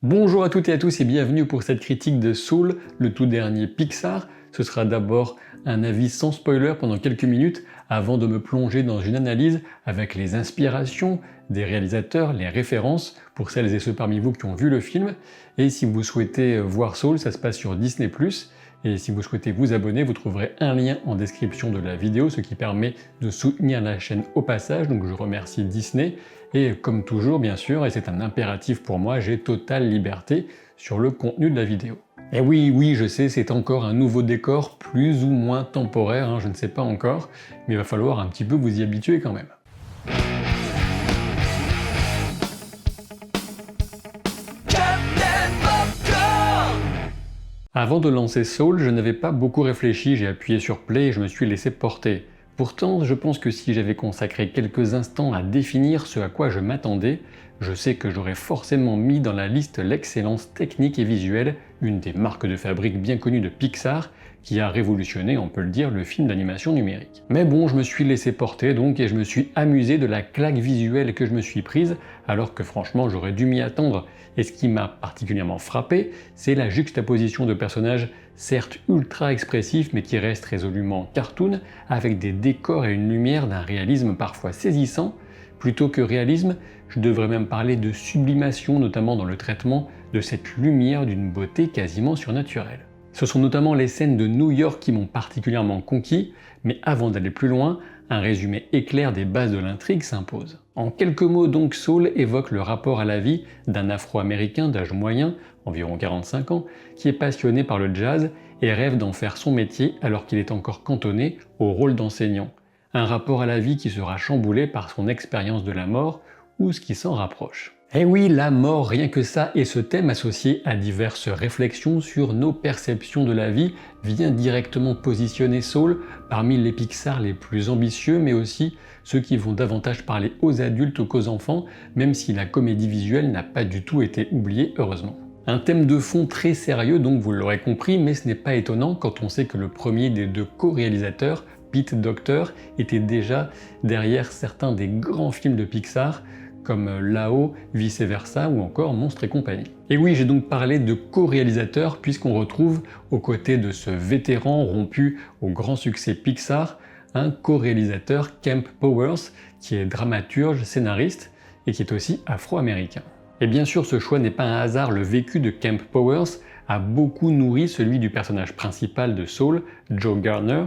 Bonjour à toutes et à tous et bienvenue pour cette critique de Soul, le tout dernier Pixar. Ce sera d'abord un avis sans spoiler pendant quelques minutes avant de me plonger dans une analyse avec les inspirations des réalisateurs, les références pour celles et ceux parmi vous qui ont vu le film. Et si vous souhaitez voir Soul, ça se passe sur Disney+. Et si vous souhaitez vous abonner, vous trouverez un lien en description de la vidéo, ce qui permet de soutenir la chaîne au passage, donc je remercie Disney. Et comme toujours, bien sûr, et c'est un impératif pour moi, j'ai totale liberté sur le contenu de la vidéo. Et oui, je sais, c'est encore un nouveau décor, plus ou moins temporaire, je ne sais pas encore, mais il va falloir un petit peu vous y habituer quand même. Avant de lancer Soul, je n'avais pas beaucoup réfléchi, j'ai appuyé sur play et je me suis laissé porter. Pourtant, je pense que si j'avais consacré quelques instants à définir ce à quoi je m'attendais, je sais que j'aurais forcément mis dans la liste l'excellence technique et visuelle, une des marques de fabrique bien connues de Pixar, qui a révolutionné, on peut le dire, le film d'animation numérique. Mais bon, je me suis laissé porter donc et je me suis amusé de la claque visuelle que je me suis prise, alors que franchement j'aurais dû m'y attendre. Et ce qui m'a particulièrement frappé, c'est la juxtaposition de personnages certes ultra expressifs mais qui restent résolument cartoon, avec des décors et une lumière d'un réalisme parfois saisissant. Plutôt que réalisme, je devrais même parler de sublimation, notamment dans le traitement de cette lumière d'une beauté quasiment surnaturelle. Ce sont notamment les scènes de New York qui m'ont particulièrement conquis, mais avant d'aller plus loin, un résumé éclair des bases de l'intrigue s'impose. En quelques mots donc, Soul évoque le rapport à la vie d'un Afro-Américain d'âge moyen, environ 45 ans, qui est passionné par le jazz et rêve d'en faire son métier alors qu'il est encore cantonné au rôle d'enseignant. Un rapport à la vie qui sera chamboulé par son expérience de la mort ou ce qui s'en rapproche. Et oui, la mort, rien que ça, et ce thème associé à diverses réflexions sur nos perceptions de la vie vient directement positionner Soul parmi les Pixar les plus ambitieux, mais aussi ceux qui vont davantage parler aux adultes qu'aux enfants, même si la comédie visuelle n'a pas du tout été oubliée, heureusement. Un thème de fond très sérieux, donc vous l'aurez compris, mais ce n'est pas étonnant quand on sait que le premier des deux co-réalisateurs, Pete Docter, était déjà derrière certains des grands films de Pixar, comme Là-haut, Vice Versa ou encore Monstres et compagnie. Et oui, j'ai donc parlé de co-réalisateur puisqu'on retrouve aux côtés de ce vétéran rompu au grand succès Pixar, un co-réalisateur, Kemp Powers, qui est dramaturge, scénariste et qui est aussi afro-américain. Et bien sûr, ce choix n'est pas un hasard, le vécu de Kemp Powers a beaucoup nourri celui du personnage principal de Soul, Joe Gardner.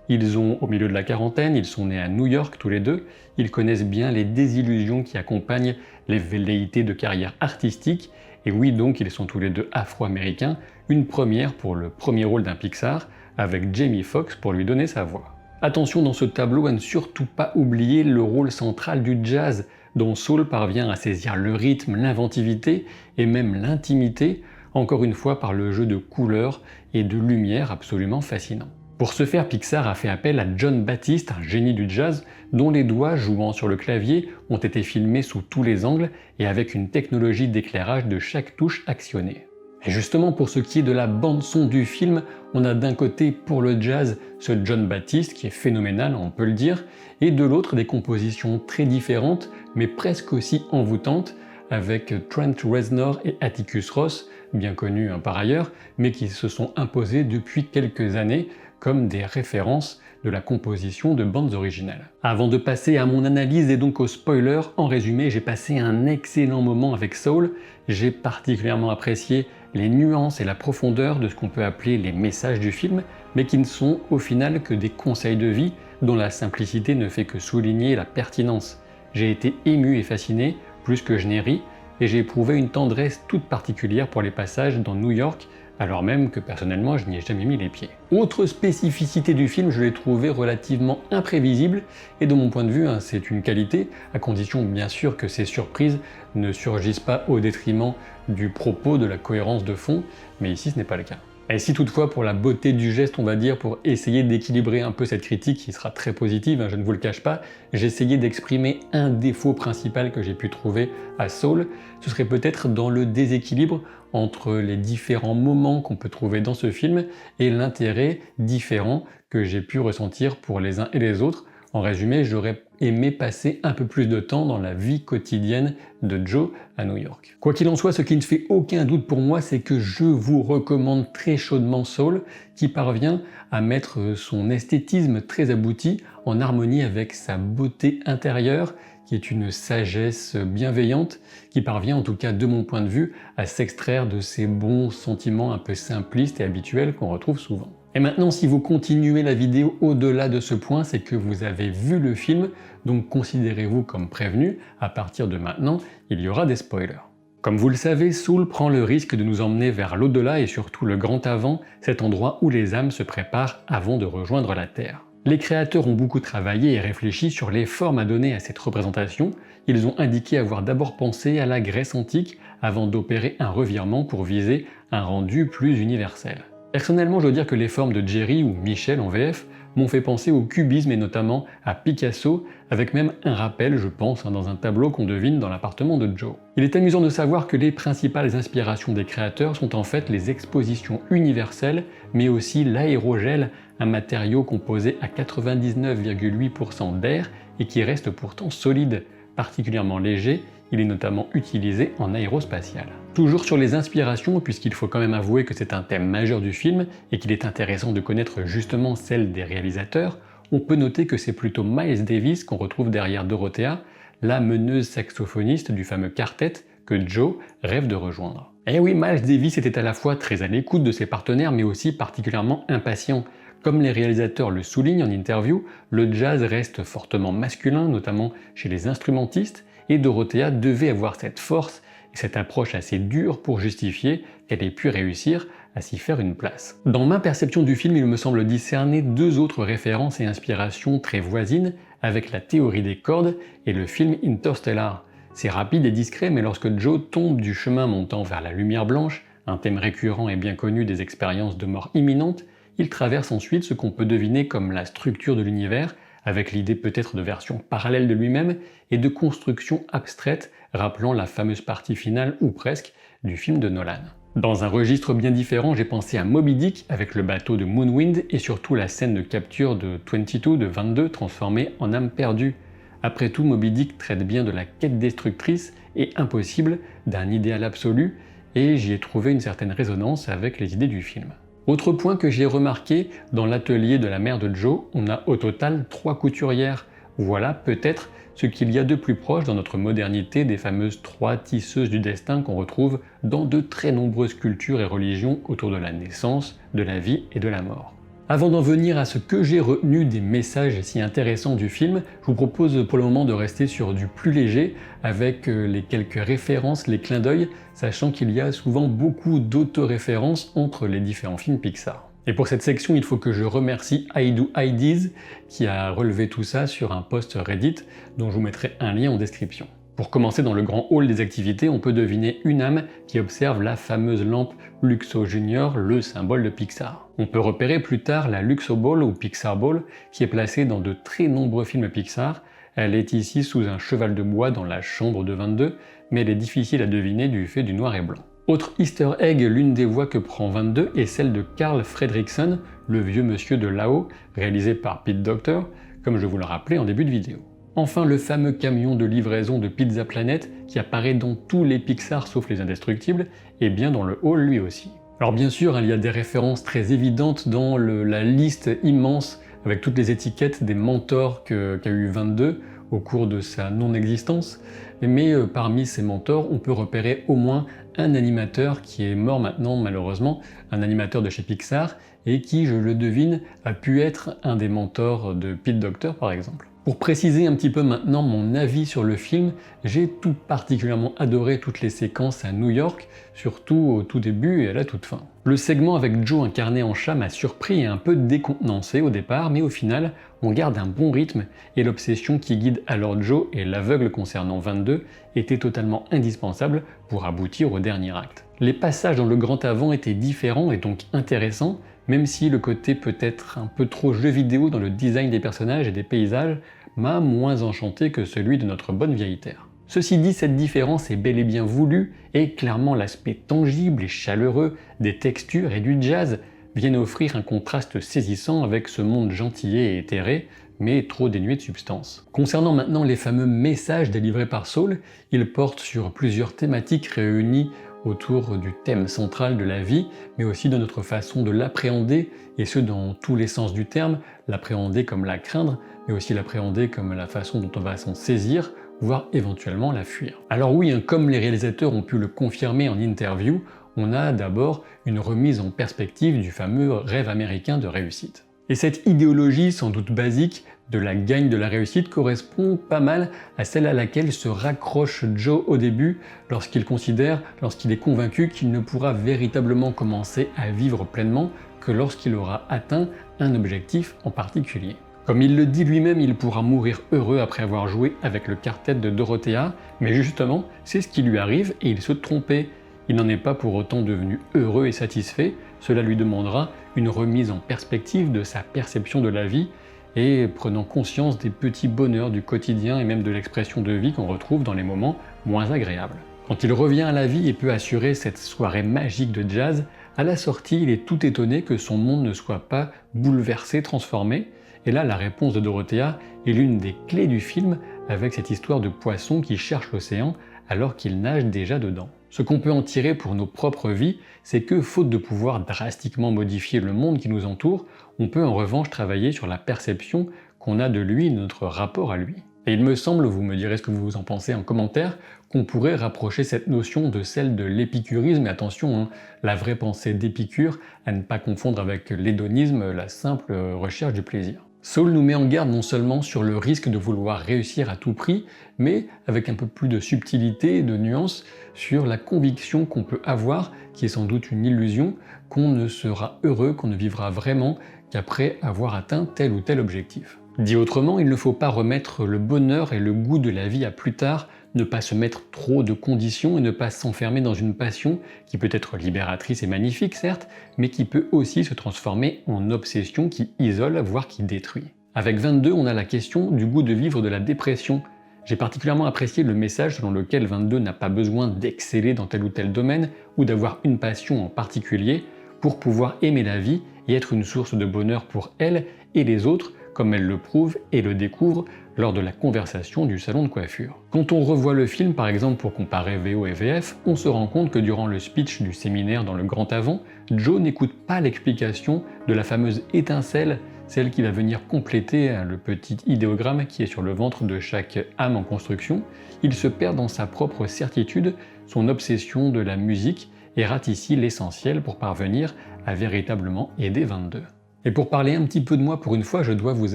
Ils ont au milieu de la quarantaine, ils sont nés à New York tous les deux, ils connaissent bien les désillusions qui accompagnent les velléités de carrière artistique, et oui donc ils sont tous les deux afro-américains, une première pour le premier rôle d'un Pixar, avec Jamie Foxx pour lui donner sa voix. Attention dans ce tableau à ne surtout pas oublier le rôle central du jazz, dont Soul parvient à saisir le rythme, l'inventivité et même l'intimité, encore une fois par le jeu de couleurs et de lumière absolument fascinant. Pour ce faire, Pixar a fait appel à Jon Batiste, un génie du jazz, dont les doigts jouant sur le clavier ont été filmés sous tous les angles et avec une technologie d'éclairage de chaque touche actionnée. Et justement, pour ce qui est de la bande-son du film, on a d'un côté pour le jazz ce Jon Batiste qui est phénoménal, on peut le dire, et de l'autre des compositions très différentes, mais presque aussi envoûtantes, avec Trent Reznor et Atticus Ross, bien connus par ailleurs, mais qui se sont imposés depuis quelques années comme des références de la composition de bandes originales. Avant de passer à mon analyse et donc au spoiler, en résumé, j'ai passé un excellent moment avec Soul. J'ai particulièrement apprécié les nuances et la profondeur de ce qu'on peut appeler les messages du film, mais qui ne sont au final que des conseils de vie dont la simplicité ne fait que souligner la pertinence. J'ai été ému et fasciné, plus que je n'ai ri, et j'ai éprouvé une tendresse toute particulière pour les passages dans New York, alors même que personnellement je n'y ai jamais mis les pieds. Autre spécificité du film, je l'ai trouvé relativement imprévisible, et de mon point de vue, c'est une qualité, à condition bien sûr que ces surprises ne surgissent pas au détriment du propos, de la cohérence de fond, mais ici ce n'est pas le cas. Et si toutefois pour la beauté du geste, on va dire, pour essayer d'équilibrer un peu cette critique qui sera très positive, je ne vous le cache pas, j'ai essayé d'exprimer un défaut principal que j'ai pu trouver à Soul, ce serait peut-être dans le déséquilibre entre les différents moments qu'on peut trouver dans ce film et l'intérêt différent que j'ai pu ressentir pour les uns et les autres. En résumé, j'aurais aimé passer un peu plus de temps dans la vie quotidienne de Joe à New York. Quoi qu'il en soit, ce qui ne fait aucun doute pour moi, c'est que je vous recommande très chaudement Soul, qui parvient à mettre son esthétisme très abouti en harmonie avec sa beauté intérieure, qui est une sagesse bienveillante, qui parvient, en tout cas de mon point de vue, à s'extraire de ces bons sentiments un peu simplistes et habituels qu'on retrouve souvent. Et maintenant, si vous continuez la vidéo au-delà de ce point, c'est que vous avez vu le film, donc considérez-vous comme prévenu, à partir de maintenant, il y aura des spoilers. Comme vous le savez, Soul prend le risque de nous emmener vers l'au-delà et surtout le grand avant, cet endroit où les âmes se préparent avant de rejoindre la Terre. Les créateurs ont beaucoup travaillé et réfléchi sur les formes à donner à cette représentation. Ils ont indiqué avoir d'abord pensé à la Grèce antique avant d'opérer un revirement pour viser un rendu plus universel. Personnellement, je dois dire que les formes de Jerry ou Michel en VF m'ont fait penser au cubisme et notamment à Picasso, avec même un rappel, je pense, dans un tableau qu'on devine dans l'appartement de Joe. Il est amusant de savoir que les principales inspirations des créateurs sont en fait les expositions universelles, mais aussi l'aérogel, un matériau composé à 99,8% d'air et qui reste pourtant solide, particulièrement léger. Il est notamment utilisé en aérospatial. Toujours sur les inspirations, puisqu'il faut quand même avouer que c'est un thème majeur du film et qu'il est intéressant de connaître justement celle des réalisateurs, on peut noter que c'est plutôt Miles Davis qu'on retrouve derrière Dorothea, la meneuse saxophoniste du fameux quartet que Joe rêve de rejoindre. Et oui, Miles Davis était à la fois très à l'écoute de ses partenaires mais aussi particulièrement impatient. Comme les réalisateurs le soulignent en interview, le jazz reste fortement masculin, notamment chez les instrumentistes, et Dorothea devait avoir cette force et cette approche assez dure pour justifier qu'elle ait pu réussir à s'y faire une place. Dans ma perception du film, il me semble discerner deux autres références et inspirations très voisines avec la théorie des cordes et le film Interstellar. C'est rapide et discret, mais lorsque Joe tombe du chemin montant vers la lumière blanche, un thème récurrent et bien connu des expériences de mort imminente, il traverse ensuite ce qu'on peut deviner comme la structure de l'univers, avec l'idée peut-être de version parallèle de lui-même et de construction abstraite rappelant la fameuse partie finale, ou presque, du film de Nolan. Dans un registre bien différent, j'ai pensé à Moby Dick avec le bateau de Moonwind et surtout la scène de capture de 22 transformée en âme perdue. Après tout, Moby Dick traite bien de la quête destructrice et impossible d'un idéal absolu et j'y ai trouvé une certaine résonance avec les idées du film. Autre point que j'ai remarqué, dans l'atelier de la mère de Joe, on a au total 3 couturières. Voilà peut-être ce qu'il y a de plus proche dans notre modernité des fameuses 3 tisseuses du destin qu'on retrouve dans de très nombreuses cultures et religions autour de la naissance, de la vie et de la mort. Avant d'en venir à ce que j'ai retenu des messages si intéressants du film, je vous propose pour le moment de rester sur du plus léger avec les quelques références, les clins d'œil, sachant qu'il y a souvent beaucoup d'autoréférences entre les différents films Pixar. Et pour cette section, il faut que je remercie IDoIdeas qui a relevé tout ça sur un post Reddit dont je vous mettrai un lien en description. Pour commencer dans le grand hall des activités, on peut deviner une âme qui observe la fameuse lampe Luxo Junior, le symbole de Pixar. On peut repérer plus tard la Luxo Ball ou Pixar Ball qui est placée dans de très nombreux films Pixar. Elle est ici sous un cheval de bois dans la chambre de 22, mais elle est difficile à deviner du fait du noir et blanc. Autre easter egg, l'une des voix que prend 22 est celle de Carl Fredricksen, le vieux monsieur de là-haut, réalisé par Pete Docter, comme je vous le rappelais en début de vidéo. Enfin, le fameux camion de livraison de Pizza Planet qui apparaît dans tous les Pixar sauf les Indestructibles, et bien dans le hall lui aussi. Alors bien sûr, il y a des références très évidentes dans la liste immense avec toutes les étiquettes des mentors qu'a eu 22 au cours de sa non-existence, mais parmi ces mentors, on peut repérer au moins un animateur qui est mort maintenant malheureusement, un animateur de chez Pixar, et qui, je le devine, a pu être un des mentors de Pete Docter par exemple. Pour préciser un petit peu maintenant mon avis sur le film, j'ai tout particulièrement adoré toutes les séquences à New York, surtout au tout début et à la toute fin. Le segment avec Joe incarné en chat m'a surpris et un peu décontenancé au départ, mais au final, on garde un bon rythme et l'obsession qui guide alors Joe et l'aveugle concernant 22 était totalement indispensable pour aboutir au dernier acte. Les passages dans le grand avant étaient différents et donc intéressants, même si le côté peut-être un peu trop jeu vidéo dans le design des personnages et des paysages m'a moins enchanté que celui de notre bonne vieille Terre. Ceci dit, cette différence est bel et bien voulue et clairement l'aspect tangible et chaleureux des textures et du jazz viennent offrir un contraste saisissant avec ce monde gentillet et éthéré mais trop dénués de substance. Concernant maintenant les fameux messages délivrés par Saul, ils portent sur plusieurs thématiques réunies autour du thème central de la vie, mais aussi de notre façon de l'appréhender, et ce dans tous les sens du terme, l'appréhender comme la craindre, mais aussi l'appréhender comme la façon dont on va s'en saisir, voire éventuellement la fuir. Alors oui, comme les réalisateurs ont pu le confirmer en interview, on a d'abord une remise en perspective du fameux rêve américain de réussite. Et cette idéologie sans doute basique de la gagne de la réussite correspond pas mal à celle à laquelle se raccroche Joe au début lorsqu'il est convaincu qu'il ne pourra véritablement commencer à vivre pleinement que lorsqu'il aura atteint un objectif en particulier. Comme il le dit lui-même, il pourra mourir heureux après avoir joué avec le quartet de Dorothea, mais justement, c'est ce qui lui arrive et il se trompait. Il n'en est pas pour autant devenu heureux et satisfait, cela lui demandera une remise en perspective de sa perception de la vie et prenant conscience des petits bonheurs du quotidien et même de l'expression de vie qu'on retrouve dans les moments moins agréables. Quand il revient à la vie et peut assurer cette soirée magique de jazz, à la sortie, il est tout étonné que son monde ne soit pas bouleversé, transformé, et là la réponse de Dorothea est l'une des clés du film avec cette histoire de poisson qui cherche l'océan alors qu'il nage déjà dedans. Ce qu'on peut en tirer pour nos propres vies, c'est que, faute de pouvoir drastiquement modifier le monde qui nous entoure, on peut en revanche travailler sur la perception qu'on a de lui et de notre rapport à lui. Et il me semble, vous me direz ce que vous en pensez en commentaire, qu'on pourrait rapprocher cette notion de celle de l'épicurisme, et attention, la vraie pensée d'Épicure, à ne pas confondre avec l'hédonisme, la simple recherche du plaisir. Saul nous met en garde non seulement sur le risque de vouloir réussir à tout prix, mais avec un peu plus de subtilité et de nuance sur la conviction qu'on peut avoir, qui est sans doute une illusion, qu'on ne sera heureux, qu'on ne vivra vraiment qu'après avoir atteint tel ou tel objectif. Dit autrement, il ne faut pas remettre le bonheur et le goût de la vie à plus tard, ne pas se mettre trop de conditions et ne pas s'enfermer dans une passion qui peut être libératrice et magnifique certes, mais qui peut aussi se transformer en obsession qui isole, voire qui détruit. Avec 22, on a la question du goût de vivre de la dépression. J'ai particulièrement apprécié le message selon lequel 22 n'a pas besoin d'exceller dans tel ou tel domaine ou d'avoir une passion en particulier pour pouvoir aimer la vie et être une source de bonheur pour elle et les autres, comme elle le prouve et le découvre lors de la conversation du salon de coiffure. Quand on revoit le film, par exemple pour comparer VO et VF, on se rend compte que durant le speech du séminaire dans le grand avant, Joe n'écoute pas l'explication de la fameuse étincelle, celle qui va venir compléter le petit idéogramme qui est sur le ventre de chaque âme en construction. Il se perd dans sa propre certitude, son obsession de la musique, et rate ici l'essentiel pour parvenir à véritablement aider 22. Et pour parler un petit peu de moi pour une fois, je dois vous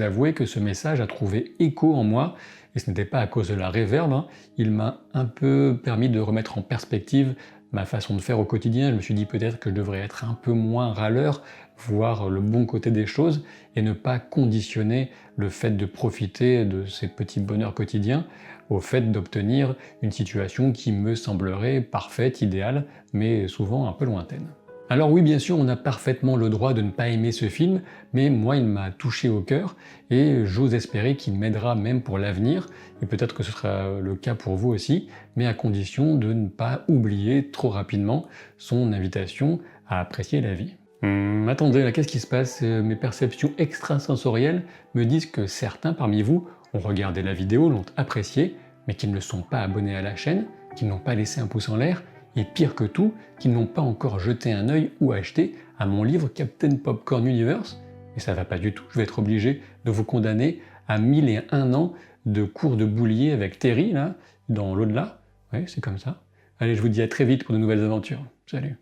avouer que ce message a trouvé écho en moi, et ce n'était pas à cause de la réverb, il m'a un peu permis de remettre en perspective ma façon de faire au quotidien. Je me suis dit peut-être que je devrais être un peu moins râleur, voir le bon côté des choses, et ne pas conditionner le fait de profiter de ces petits bonheurs quotidiens au fait d'obtenir une situation qui me semblerait parfaite, idéale, mais souvent un peu lointaine. Alors oui, bien sûr, on a parfaitement le droit de ne pas aimer ce film, mais moi il m'a touché au cœur et j'ose espérer qu'il m'aidera même pour l'avenir, et peut-être que ce sera le cas pour vous aussi, mais à condition de ne pas oublier trop rapidement son invitation à apprécier la vie. Attendez, là, qu'est-ce qui se passe? Mes perceptions extrasensorielles me disent que certains parmi vous ont regardé la vidéo, l'ont appréciée, mais qu'ils ne sont pas abonnés à la chaîne, qu'ils n'ont pas laissé un pouce en l'air, et pire que tout, qu'ils n'ont pas encore jeté un œil ou acheté à mon livre Captain Popcorn Universe. Et ça va pas du tout, je vais être obligé de vous condamner à 1001 ans de cours de boulier avec Terry, là, dans l'au-delà. Ouais, c'est comme ça. Allez, je vous dis à très vite pour de nouvelles aventures. Salut!